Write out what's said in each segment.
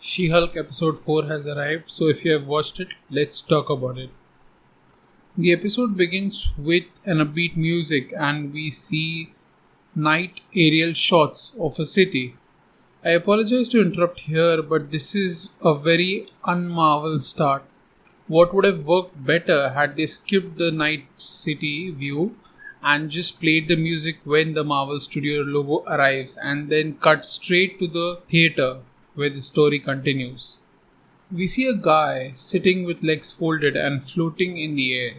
She-Hulk episode 4 has arrived, so if you have watched it, let's talk about it. The episode begins with an upbeat music and we see night aerial shots of a city. I apologize to interrupt here, but this is a very unmarvel start. What would have worked better had they skipped the night city view and just played the music when the Marvel Studio logo arrives and then cut straight to the theater where the story continues. We see a guy sitting with legs folded and floating in the air.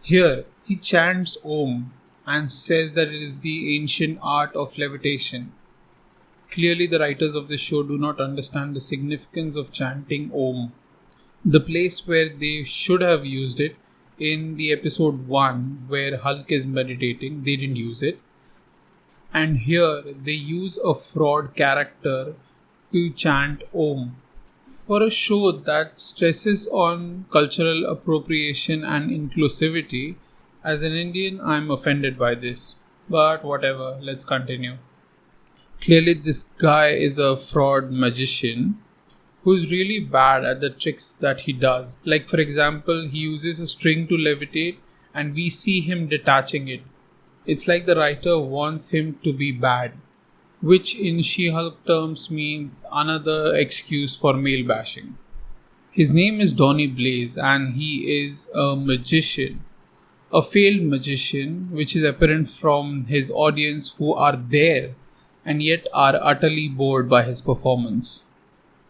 Here, he chants Om and says that it is the ancient art of levitation. Clearly, the writers of this show do not understand the significance of chanting Om. The place where they should have used it in the episode 1 where Hulk is meditating, they didn't use it. And here, they use a fraud character to chant Om. For a show that stresses on cultural appropriation and inclusivity, as an Indian, I'm offended by this. But whatever, let's continue. Clearly, this guy is a fraud magician who's really bad at the tricks that he does. Like, for example, he uses a string to levitate and we see him detaching it. It's like the writer wants him to be bad, which in She-Hulk terms means another excuse for male bashing. His name is Donny Blaze and he is a magician. A failed magician, which is apparent from his audience who are there and yet are utterly bored by his performance.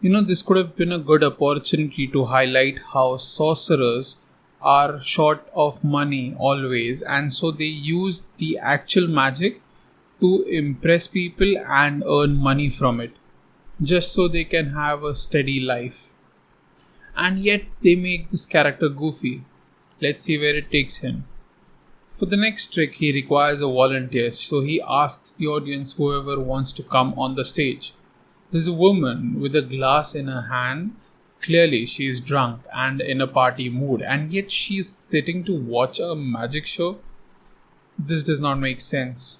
This could have been a good opportunity to highlight how sorcerers are short of money always, and so they use the actual magic to impress people and earn money from it, just so they can have a steady life. And yet they make this character goofy. Let's see where it takes him. For the next trick, he requires a volunteer, so he asks the audience whoever wants to come on the stage. There's a woman with a glass in her hand. Clearly, she is drunk and in a party mood, and yet she is sitting to watch a magic show. This does not make sense.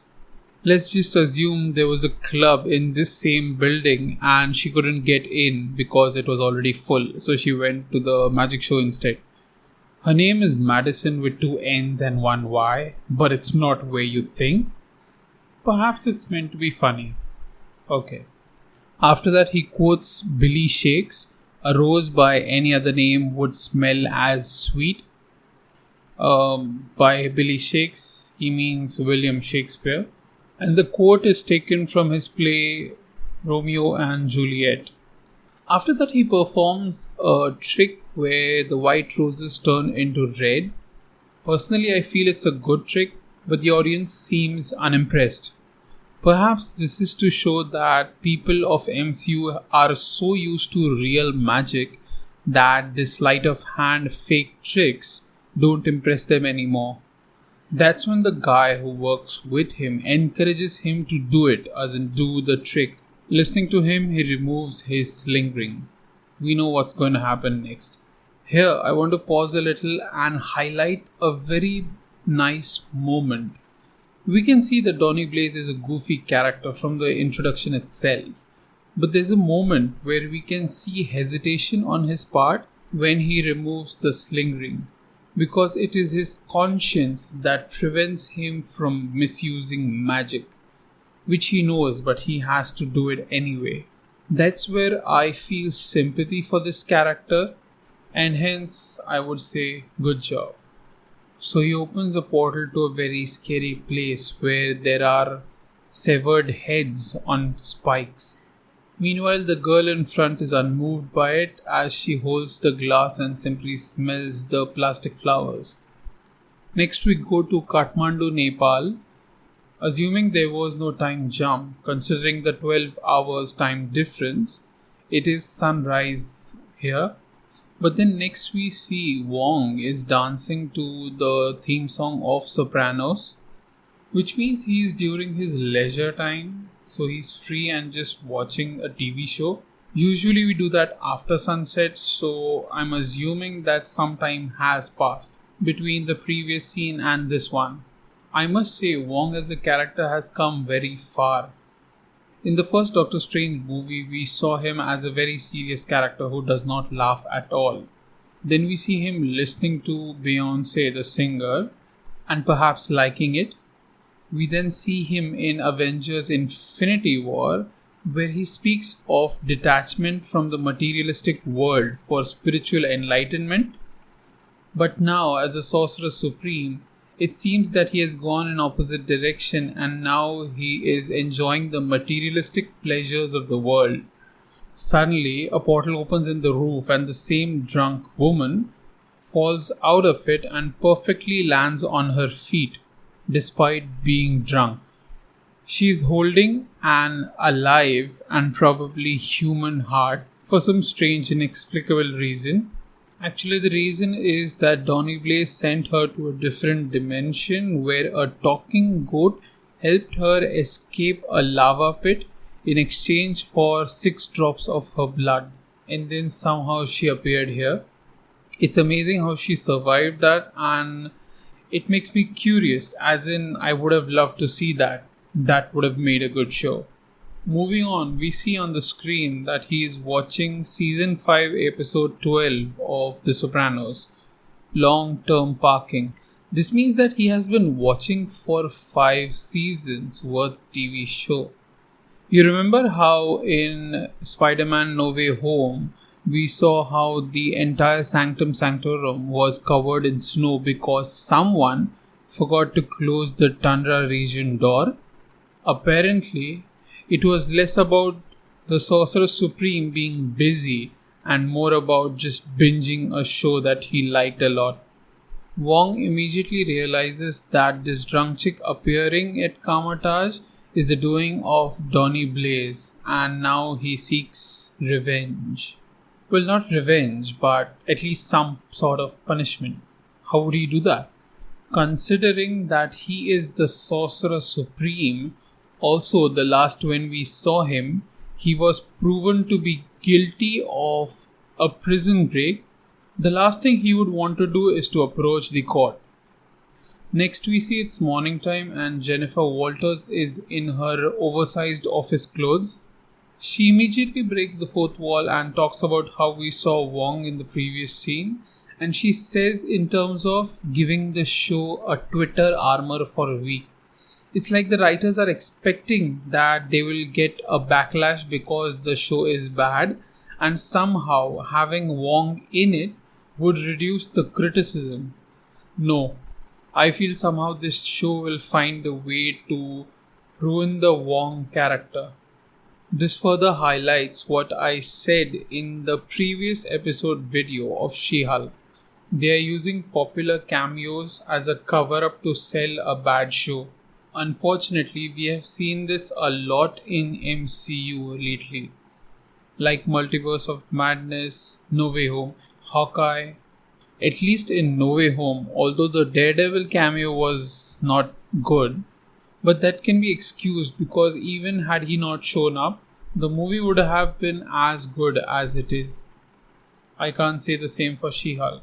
Let's just assume there was a club in this same building and she couldn't get in because it was already full, so she went to the magic show instead. Her name is Madison with 2 N's and 1 Y, but it's not where you think. Perhaps it's meant to be funny. Okay. After that, he quotes Billy Shakes, a rose by any other name would smell as sweet. By Billy Shakes, he means William Shakespeare. And the quote is taken from his play Romeo and Juliet. After that, he performs a trick where the white roses turn into red. Personally, I feel it's a good trick, but the audience seems unimpressed. Perhaps this is to show that people of MCU are so used to real magic that this sleight of hand fake tricks don't impress them anymore. That's when the guy who works with him encourages him to do it, as in do the trick. Listening to him, he removes his sling ring. We know what's going to happen next. Here, I want to pause a little and highlight a very nice moment. We can see that Donny Blaze is a goofy character from the introduction itself. But there's a moment where we can see hesitation on his part when he removes the sling ring, because it is his conscience that prevents him from misusing magic, which he knows, but he has to do it anyway. That's where I feel sympathy for this character, and hence I would say good job. So he opens a portal to a very scary place where there are severed heads on spikes. Meanwhile, the girl in front is unmoved by it as she holds the glass and simply smells the plastic flowers. Next, we go to Kathmandu, Nepal. Assuming there was no time jump, considering the 12 hours time difference, it is sunrise here. But then next we see Wong is dancing to the theme song of Sopranos, which means he is during his leisure time. So he's free and just watching a TV show. Usually we do that after sunset, so I'm assuming that some time has passed between the previous scene and this one. I must say Wong as a character has come very far. In the first Doctor Strange movie, we saw him as a very serious character who does not laugh at all. Then we see him listening to Beyonce, the singer, and perhaps liking it. We then see him in Avengers Infinity War, where he speaks of detachment from the materialistic world for spiritual enlightenment. But now, as a Sorcerer Supreme, it seems that he has gone in opposite direction and now he is enjoying the materialistic pleasures of the world. Suddenly, a portal opens in the roof and the same drunk woman falls out of it and perfectly lands on her feet, despite being drunk. She is holding an alive and probably human heart for some strange inexplicable reason. Actually, the reason is that Donny Blaze sent her to a different dimension where a talking goat helped her escape a lava pit in exchange for 6 drops of her blood. And then somehow she appeared here. It's amazing how she survived that, and it makes me curious, as in I would have loved to see that. That would have made a good show. Moving on, we see on the screen that he is watching season 5 episode 12 of The Sopranos, Long Term Parking. This means that he has been watching for 5 seasons worth TV show. You remember how in Spider-Man No Way Home, we saw how the entire Sanctum Sanctorum was covered in snow because someone forgot to close the Tundra region door? Apparently, it was less about the Sorcerer Supreme being busy and more about just binging a show that he liked a lot. Wong immediately realizes that this drunk chick appearing at Kamatage is the doing of Donny Blaze, and now he seeks revenge. Well, not revenge, but at least some sort of punishment. How would he do that? Considering that he is the Sorcerer Supreme, also the last when we saw him, he was proven to be guilty of a prison break. The last thing he would want to do is to approach the court. Next we see it's morning time and Jennifer Walters is in her oversized office clothes. She immediately breaks the fourth wall and talks about how we saw Wong in the previous scene, and she says in terms of giving the show a Twitter armor for a week. It's like the writers are expecting that they will get a backlash because the show is bad, and somehow having Wong in it would reduce the criticism. No, I feel somehow this show will find a way to ruin the Wong character. This further highlights what I said in the previous episode video of She-Hulk. They are using popular cameos as a cover-up to sell a bad show. Unfortunately, we have seen this a lot in MCU lately. Like Multiverse of Madness, No Way Home, Hawkeye. At least in No Way Home, although the Daredevil cameo was not good, but that can be excused because even had he not shown up, the movie would have been as good as it is. I can't say the same for She-Hulk.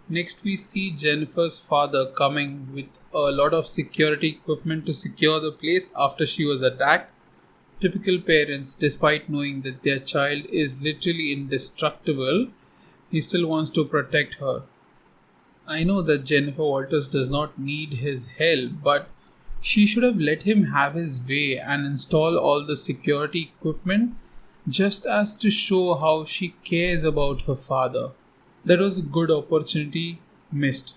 Next we see Jennifer's father coming with a lot of security equipment to secure the place after she was attacked. Typical parents, despite knowing that their child is literally indestructible, he still wants to protect her. I know that Jennifer Walters does not need his help, but she should have let him have his way and install all the security equipment just as to show how she cares about her father. That was a good opportunity missed.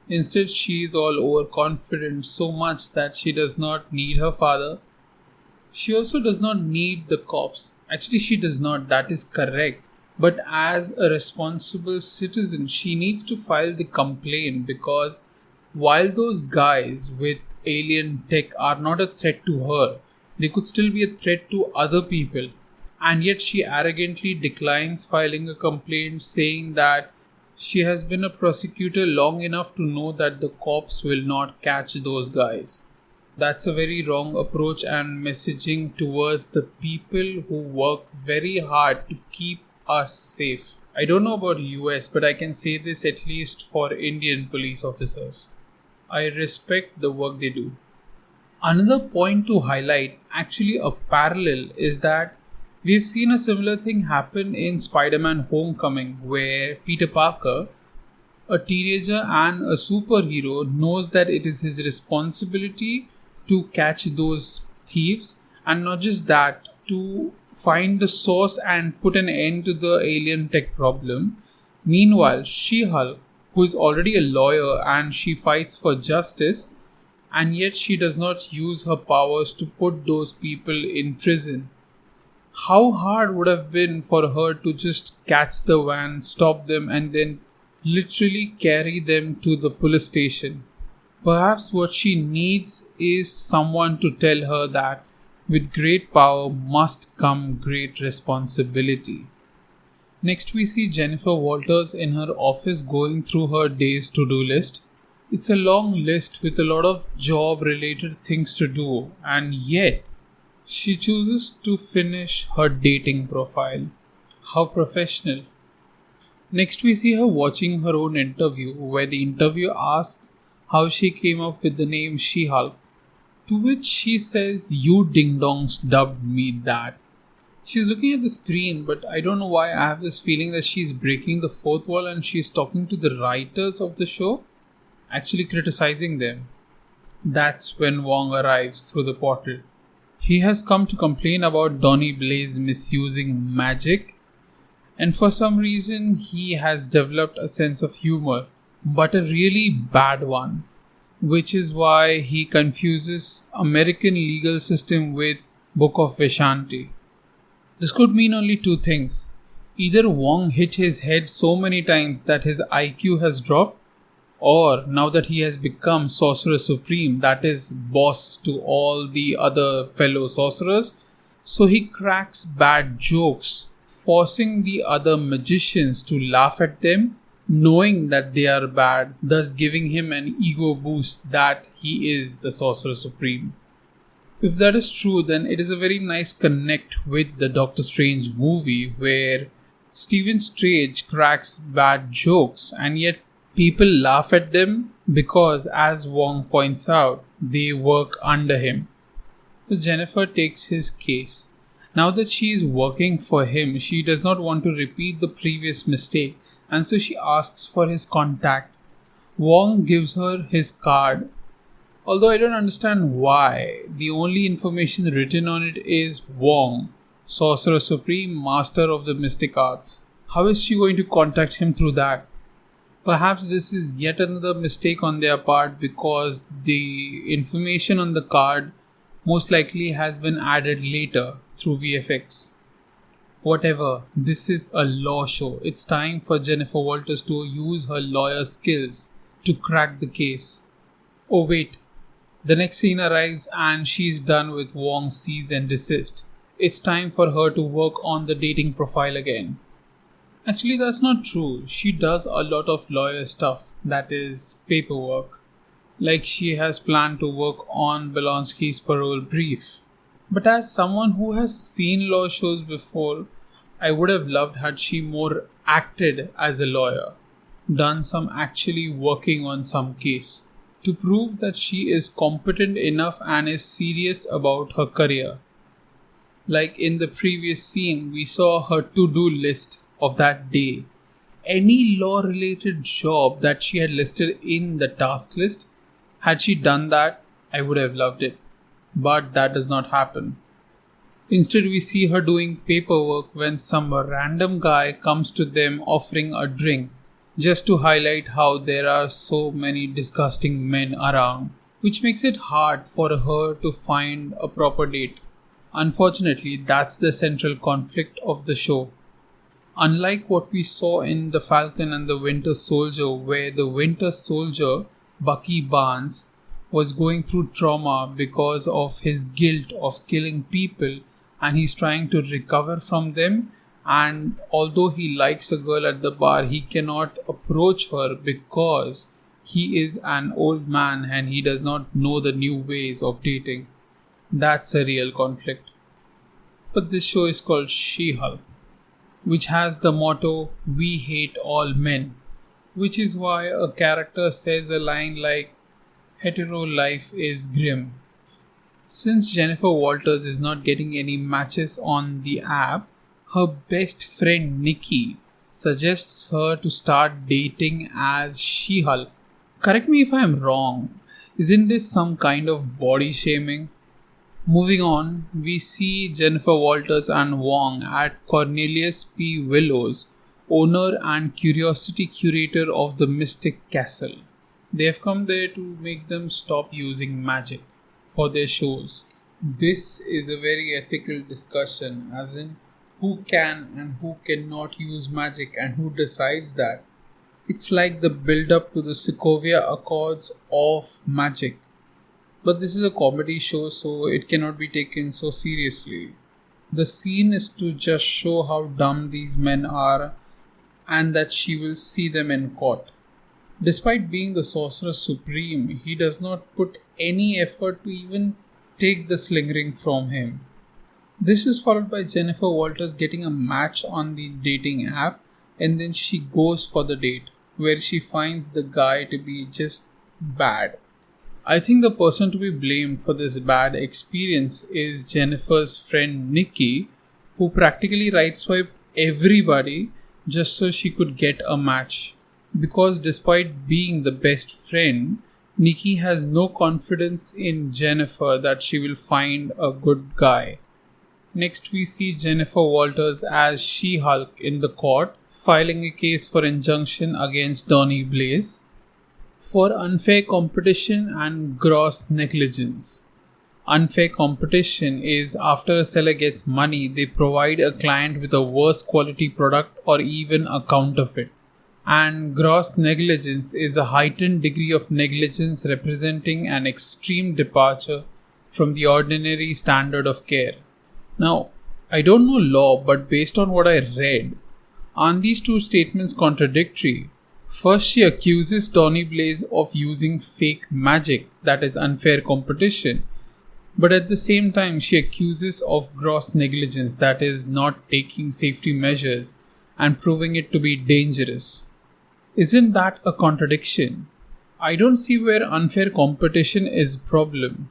Instead, she is all overconfident so much that she does not need her father. She also does not need the cops. Actually, she does not, that is correct. But as a responsible citizen, she needs to file the complaint because while those guys with alien tech are not a threat to her, they could still be a threat to other people. And yet she arrogantly declines filing a complaint, saying that she has been a prosecutor long enough to know that the cops will not catch those guys. That's a very wrong approach and messaging towards the people who work very hard to keep us safe. I don't know about US, but I can say this at least for Indian police officers. I respect the work they do. Another point to highlight, actually a parallel, is that we've seen a similar thing happen in Spider-Man Homecoming, where Peter Parker, a teenager and a superhero, knows that it is his responsibility to catch those thieves, and not just that, to find the source and put an end to the alien tech problem. Meanwhile, She-Hulk, who is already a lawyer and she fights for justice, and yet she does not use her powers to put those people in prison. How hard would have been for her to just catch the van, stop them, and then literally carry them to the police station? Perhaps what she needs is someone to tell her that with great power must come great responsibility. Next, we see Jennifer Walters in her office going through her day's to-do list. It's a long list with a lot of job-related things to do, and yet she chooses to finish her dating profile. How professional. Next, we see her watching her own interview, where the interviewer asks how she came up with the name She-Hulk, to which she says, "You ding-dongs dubbed me that." She's looking at the screen, but I don't know why I have this feeling that she's breaking the fourth wall and she's talking to the writers of the show, actually criticizing them. That's when Wong arrives through the portal. He has come to complain about Donny Blaze misusing magic, and for some reason he has developed a sense of humor, but a really bad one, which is why he confuses American legal system with Book of Vishanti. This could mean only two things. Either Wong hit his head so many times that his IQ has dropped, or now that he has become Sorcerer Supreme, that is boss to all the other fellow sorcerers, so he cracks bad jokes, forcing the other magicians to laugh at them, knowing that they are bad, thus giving him an ego boost that he is the Sorcerer Supreme. If that is true, then it is a very nice connect with the Doctor Strange movie, where Stephen Strange cracks bad jokes and yet people laugh at them because, as Wong points out, they work under him. So Jennifer takes his case. Now that she is working for him, she does not want to repeat the previous mistake, and so she asks for his contact. Wong gives her his card. Although I don't understand why, the only information written on it is Wong, Sorcerer Supreme, Master of the Mystic Arts. How is she going to contact him through that? Perhaps this is yet another mistake on their part, because the information on the card most likely has been added later through VFX. Whatever, this is a law show. It's time for Jennifer Walters to use her lawyer skills to crack the case. Oh wait, the next scene arrives and she's done with Wong's cease and desist. It's time for her to work on the dating profile again. Actually, that's not true. She does a lot of lawyer stuff, that is, paperwork. Like she has planned to work on Belonsky's parole brief. But as someone who has seen law shows before, I would have loved had she more acted as a lawyer, done some actually working on some case, to prove that she is competent enough and is serious about her career. Like in the previous scene, we saw her to-do list of that day. Any law-related job that she had listed in the task list, had she done that, I would have loved it. But that does not happen. Instead, we see her doing paperwork when some random guy comes to them offering a drink, just to highlight how there are so many disgusting men around, which makes it hard for her to find a proper date. Unfortunately, that's the central conflict of the show. Unlike what we saw in The Falcon and the Winter Soldier, where the Winter Soldier, Bucky Barnes, was going through trauma because of his guilt of killing people, and he's trying to recover from them, and although he likes a girl at the bar, he cannot approach her because he is an old man and he does not know the new ways of dating. That's a real conflict. But this show is called She-Hulk, which has the motto, "We hate all men," which is why a character says a line like, "Hetero life is grim." Since Jennifer Walters is not getting any matches on the app, her best friend Nikki suggests her to start dating as She-Hulk. Correct me if I am wrong. Isn't this some kind of body shaming? Moving on, we see Jennifer Walters and Wong at Cornelius P. Willows, owner and curiosity curator of the Mystic Castle. They have come there to make them stop using magic for their shows. This is a very ethical discussion, as in who can and who cannot use magic and who decides that. It's like the build up to the Sokovia Accords of magic. But this is a comedy show, so it cannot be taken so seriously. The scene is to just show how dumb these men are and that she will see them in court. Despite being the Sorcerer Supreme, he does not put any effort to even take the sling ring from him. This is followed by Jennifer Walters getting a match on the dating app, and then she goes for the date, where she finds the guy to be just bad. I think the person to be blamed for this bad experience is Jennifer's friend Nikki, who practically right-swiped everybody just so she could get a match. Because despite being the best friend, Nikki has no confidence in Jennifer that she will find a good guy. Next we see Jennifer Walters as She-Hulk in the court, filing a case for injunction against Donny Blaze for unfair competition and gross negligence. Unfair competition is after a seller gets money, they provide a client with a worse quality product or even a counterfeit. And gross negligence is a heightened degree of negligence representing an extreme departure from the ordinary standard of care. Now, I don't know law, but based on what I read, aren't these two statements contradictory? First, she accuses Donny Blaze of using fake magic, that is unfair competition. But at the same time, she accuses of gross negligence, that is not taking safety measures and proving it to be dangerous. Isn't that a contradiction? I don't see where unfair competition is a problem.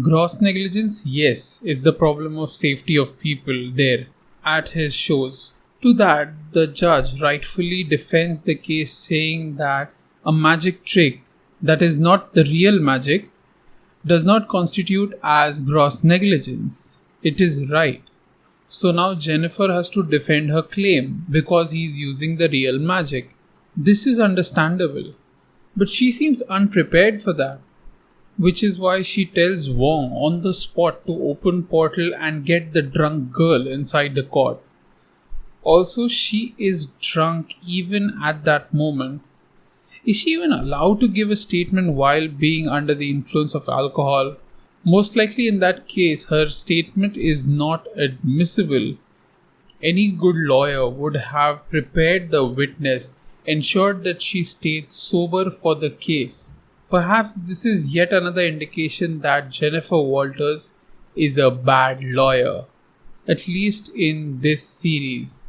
Gross negligence, yes, is the problem of safety of people there at his shows. To that, the judge rightfully defends the case, saying that a magic trick that is not the real magic does not constitute as gross negligence. It is right. So now Jennifer has to defend her claim because he is using the real magic. This is understandable, but she seems unprepared for that, which is why she tells Wong on the spot to open portal and get the drunk girl inside the court. Also, she is drunk even at that moment. Is she even allowed to give a statement while being under the influence of alcohol? Most likely in that case, her statement is not admissible. Any good lawyer would have prepared the witness, ensured that she stayed sober for the case. Perhaps this is yet another indication that Jennifer Walters is a bad lawyer, at least in this series.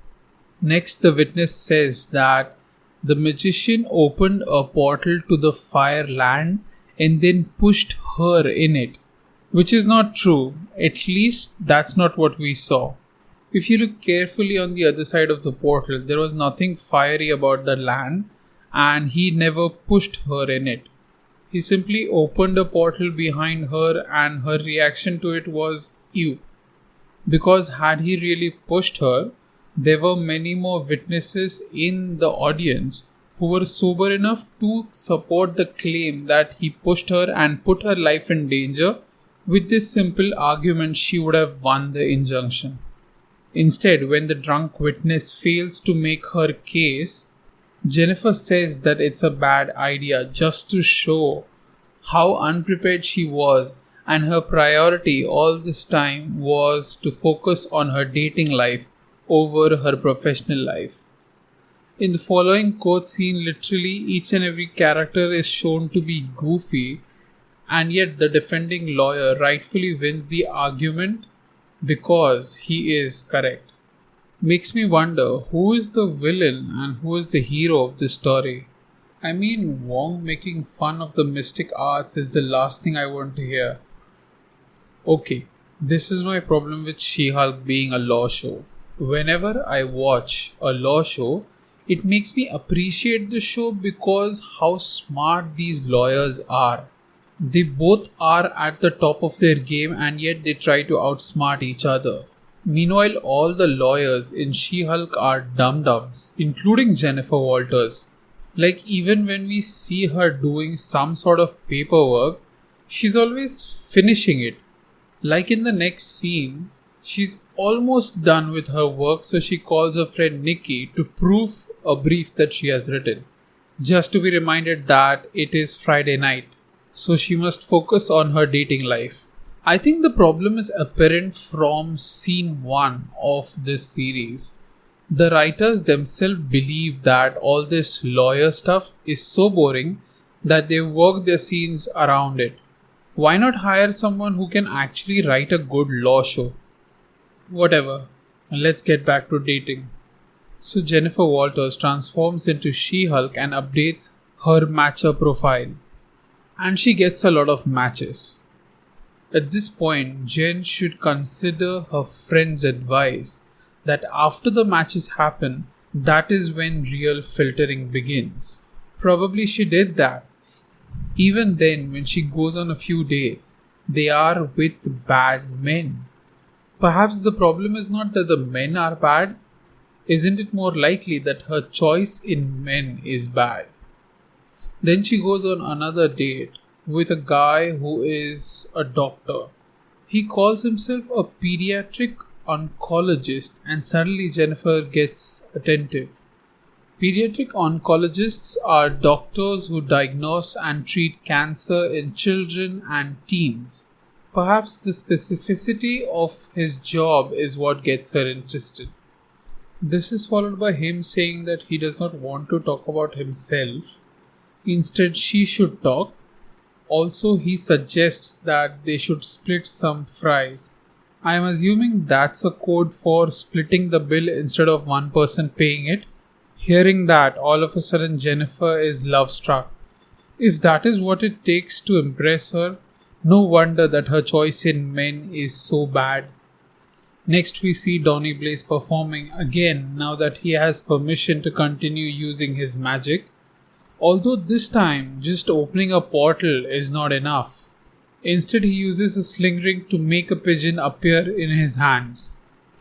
Next, the witness says that the magician opened a portal to the fire land and then pushed her in it, which is not true. At least that's not what we saw. If you look carefully on the other side of the portal, there was nothing fiery about the land and he never pushed her in it. He simply opened a portal behind her and her reaction to it was ew. Because had he really pushed her, there were many more witnesses in the audience who were sober enough to support the claim that he pushed her and put her life in danger. With this simple argument, she would have won the injunction. Instead, when the drunk witness fails to make her case, Jennifer says that it's a bad idea just to show how unprepared she was, and her priority all this time was to focus on her dating life over her professional life. In the following court scene, literally each and every character is shown to be goofy, and yet the defending lawyer rightfully wins the argument because he is correct. Makes me wonder who is the villain and who is the hero of this story. I mean, Wong making fun of the mystic arts is the last thing I want to hear. Okay, this is my problem with She Hulk being a law show. Whenever I watch a law show, it makes me appreciate the show because how smart these lawyers are. They both are at the top of their game and yet they try to outsmart each other. Meanwhile, all the lawyers in She Hulk are dum dums, including Jennifer Walters. Like, even when we see her doing some sort of paperwork, she's always finishing it. Like in the next scene, she's almost done with her work, so she calls her friend Nikki to proof a brief that she has written, just to be reminded that it is Friday night, so she must focus on her dating life. I think the problem is apparent from scene 1 of this series. The writers themselves believe that all this lawyer stuff is so boring that they work their scenes around it. Why not hire someone who can actually write a good law show? Whatever. Let's get back to dating. So Jennifer Walters transforms into She-Hulk and updates her matcher profile. And she gets a lot of matches. At this point, Jen should consider her friend's advice that after the matches happen, that is when real filtering begins. Probably she did that. Even then, when she goes on a few dates, they are with bad men. Perhaps the problem is not that the men are bad. Isn't it more likely that her choice in men is bad? Then she goes on another date with a guy who is a doctor. He calls himself a pediatric oncologist, and suddenly Jennifer gets attentive. Pediatric oncologists are doctors who diagnose and treat cancer in children and teens. Perhaps the specificity of his job is what gets her interested. This is followed by him saying that he does not want to talk about himself. Instead, she should talk. Also, he suggests that they should split some fries. I am assuming that's a code for splitting the bill instead of one person paying it. Hearing that, all of a sudden Jennifer is love struck. If that is what it takes to impress her, no wonder that her choice in men is so bad. Next we see Donny Blaze performing again now that he has permission to continue using his magic. Although this time, just opening a portal is not enough. Instead, he uses a sling ring to make a pigeon appear in his hands.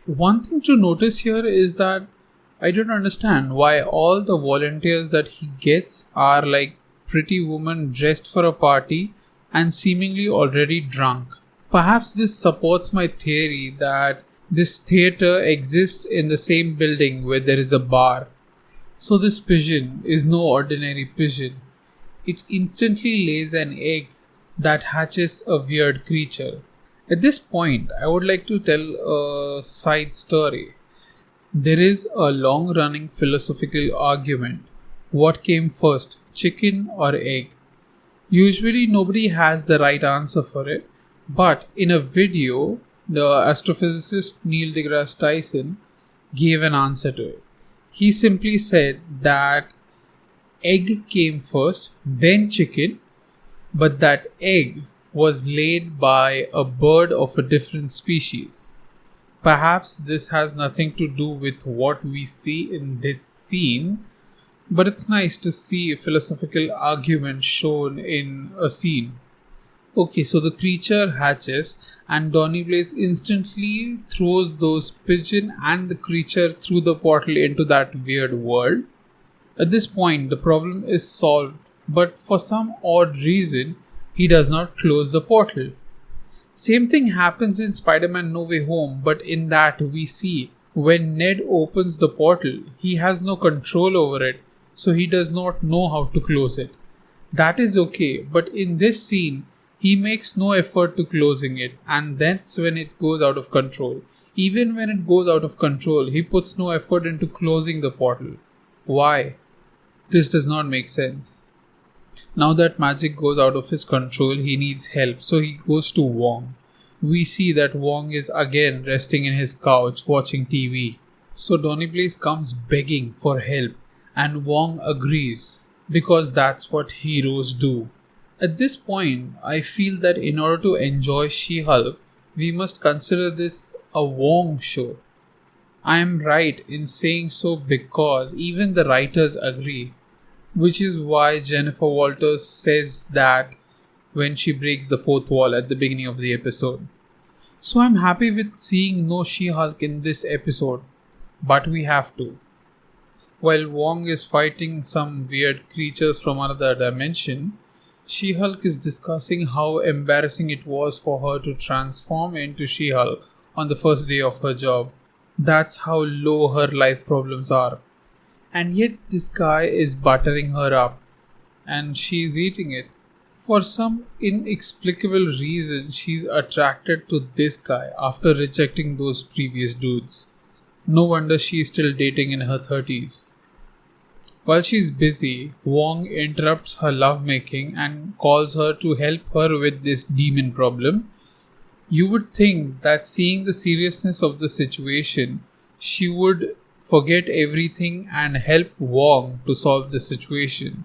One thing to notice here is that I don't understand why all the volunteers that he gets are like pretty women dressed for a party and seemingly already drunk. Perhaps this supports my theory that this theater exists in the same building where there is a bar. So this pigeon is no ordinary pigeon. It instantly lays an egg that hatches a weird creature. At this point, I would like to tell a side story. There is a long running philosophical argument. What came first, chicken or egg? Usually nobody has the right answer for it, but in a video, the astrophysicist Neil deGrasse Tyson gave an answer to it. He simply said that egg came first, then chicken, but that egg was laid by a bird of a different species. Perhaps this has nothing to do with what we see in this scene, but it's nice to see a philosophical argument shown in a scene. Okay, so the creature hatches and Donny Blaze instantly throws those pigeon and the creature through the portal into that weird world. At this point, the problem is solved, but for some odd reason, he does not close the portal. Same thing happens in Spider-Man No Way Home, but in that we see when Ned opens the portal, he has no control over it, so he does not know how to close it. That is okay, but in this scene, he makes no effort to closing it, and that's when it goes out of control. Even when it goes out of control, he puts no effort into closing the portal. Why? This does not make sense. Now that magic goes out of his control, he needs help, so he goes to Wong. We see that Wong is again resting in his couch watching TV. So Donny Blaze comes begging for help, and Wong agrees, because that's what heroes do. At this point, I feel that in order to enjoy She-Hulk, we must consider this a Wong show. I am right in saying so because even the writers agree, which is why Jennifer Walters says that when she breaks the fourth wall at the beginning of the episode. So I'm happy with seeing no She-Hulk in this episode, but we have to. While Wong is fighting some weird creatures from another dimension, She-Hulk is discussing how embarrassing it was for her to transform into She-Hulk on the first day of her job. That's how low her life problems are. And yet this guy is buttering her up and she is eating it. For some inexplicable reason, she's attracted to this guy after rejecting those previous dudes. No wonder she's still dating in her 30s. While she's busy, Wong interrupts her lovemaking and calls her to help her with this demon problem. You would think that seeing the seriousness of the situation, she would forget everything and help Wong to solve the situation.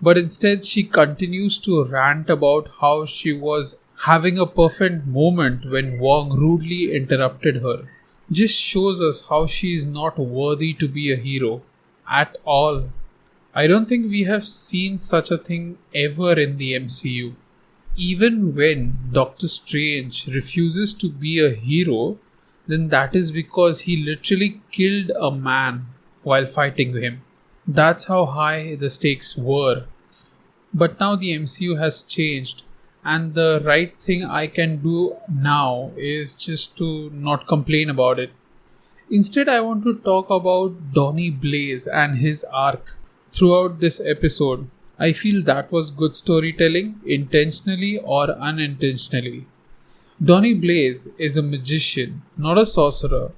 But instead, she continues to rant about how she was having a perfect moment when Wong rudely interrupted her. Just shows us how she is not worthy to be a hero at all. I don't think we have seen such a thing ever in the MCU. Even when Doctor Strange refuses to be a hero, then that is because he literally killed a man while fighting him. That's how high the stakes were. But now the MCU has changed, and the right thing I can do now is just to not complain about it. Instead, I want to talk about Donny Blaze and his arc. Throughout this episode, I feel that was good storytelling, intentionally or unintentionally. Donny Blaze is a magician, not a sorcerer,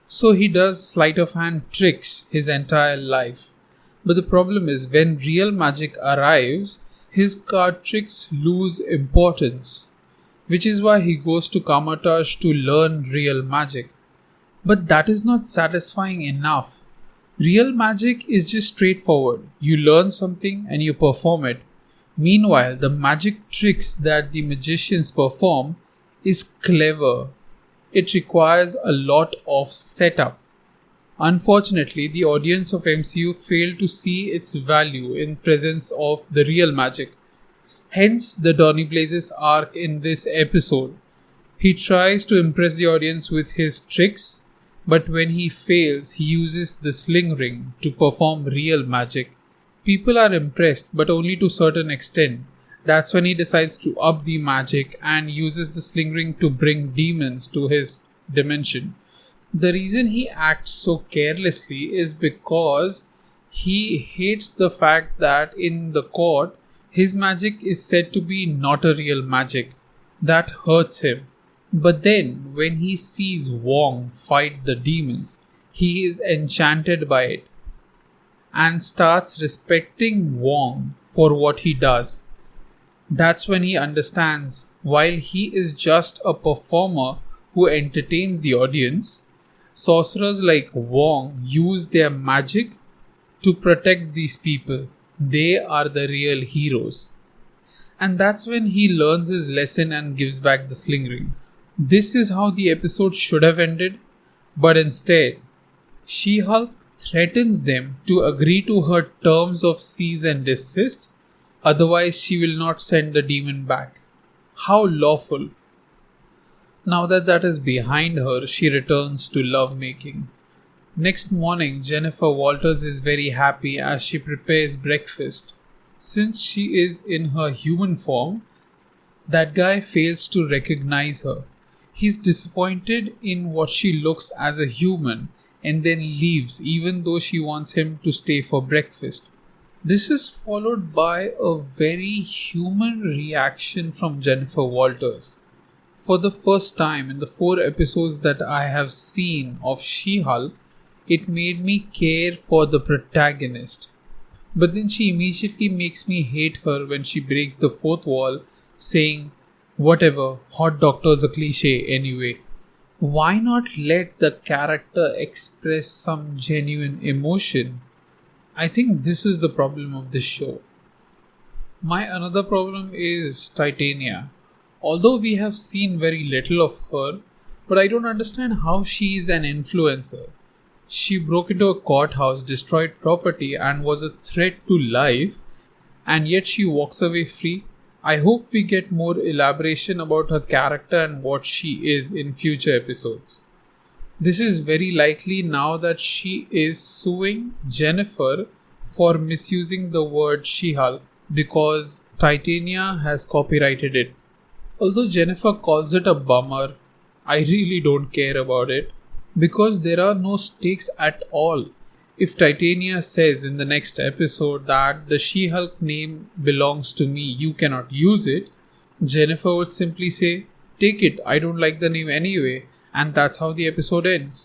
so he does sleight of hand tricks his entire life. But the problem is when real magic arrives, his card tricks lose importance, which is why he goes to Kamatash to learn real magic. But that is not satisfying enough. Real magic is just straightforward. You learn something and you perform it. Meanwhile, the magic tricks that the magicians perform is clever. It requires a lot of setup. Unfortunately, the audience of MCU failed to see its value in presence of the real magic. Hence the Donny Blaze's arc in this episode. He tries to impress the audience with his tricks, but when he fails, he uses the sling ring to perform real magic. People are impressed, but only to a certain extent. That's when he decides to up the magic and uses the sling ring to bring demons to his dimension. The reason he acts so carelessly is because he hates the fact that in the court, his magic is said to be not a real magic. That hurts him. But then, when he sees Wong fight the demons, he is enchanted by it and starts respecting Wong for what he does. That's when he understands while he is just a performer who entertains the audience, sorcerers like Wong use their magic to protect these people. They are the real heroes. And that's when he learns his lesson and gives back the sling ring. This is how the episode should have ended, but instead, She-Hulk threatens them to agree to her terms of cease and desist, otherwise she will not send the demon back. How lawful. Now that is behind her, she returns to lovemaking. Next morning, Jennifer Walters is very happy as she prepares breakfast. Since she is in her human form, that guy fails to recognize her. He's disappointed in what she looks as a human and then leaves even though she wants him to stay for breakfast. This is followed by a very human reaction from Jennifer Walters. For the first time in the 4 episodes that I have seen of She-Hulk, it made me care for the protagonist. But then she immediately makes me hate her when she breaks the fourth wall, saying, "Whatever, hot doctor's a cliche anyway." Why not let the character express some genuine emotion? I think this is the problem of this show. My another problem is Titania. Although we have seen very little of her, but I don't understand how she is an influencer. She broke into a courthouse, destroyed property, and was a threat to life, and yet she walks away free. I hope we get more elaboration about her character and what she is in future episodes. This is very likely now that she is suing Jennifer for misusing the word She Hulk because Titania has copyrighted it. Although Jennifer calls it a bummer, I really don't care about it because there are no stakes at all. If Titania says in the next episode that the She Hulk name belongs to me, you cannot use it, Jennifer would simply say, "Take it, I don't like the name anyway," and that's how the episode ends.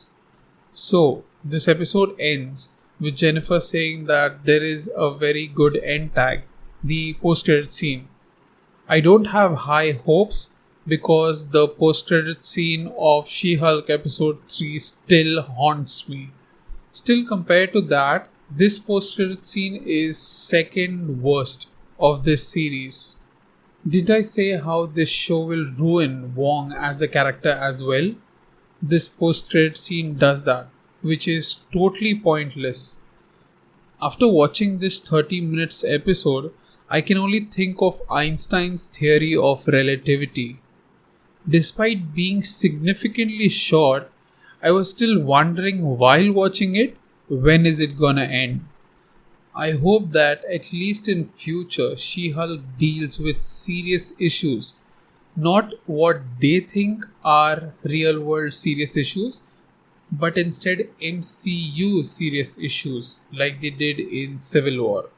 So, this episode ends with Jennifer saying that there is a very good end tag, the post credit scene. I don't have high hopes because the post credit scene of She Hulk episode 3 still haunts me. Still, compared to that, this post credit scene is second worst of this series. Did I say how this show will ruin Wong as a character as well? This post credit scene does that, which is totally pointless. After watching this 30 minutes episode, I can only think of Einstein's theory of relativity. Despite being significantly short, I was still wondering while watching it, when is it gonna end? I hope that at least in future She-Hulk deals with serious issues, not what they think are real world serious issues, but instead MCU serious issues like they did in Civil War.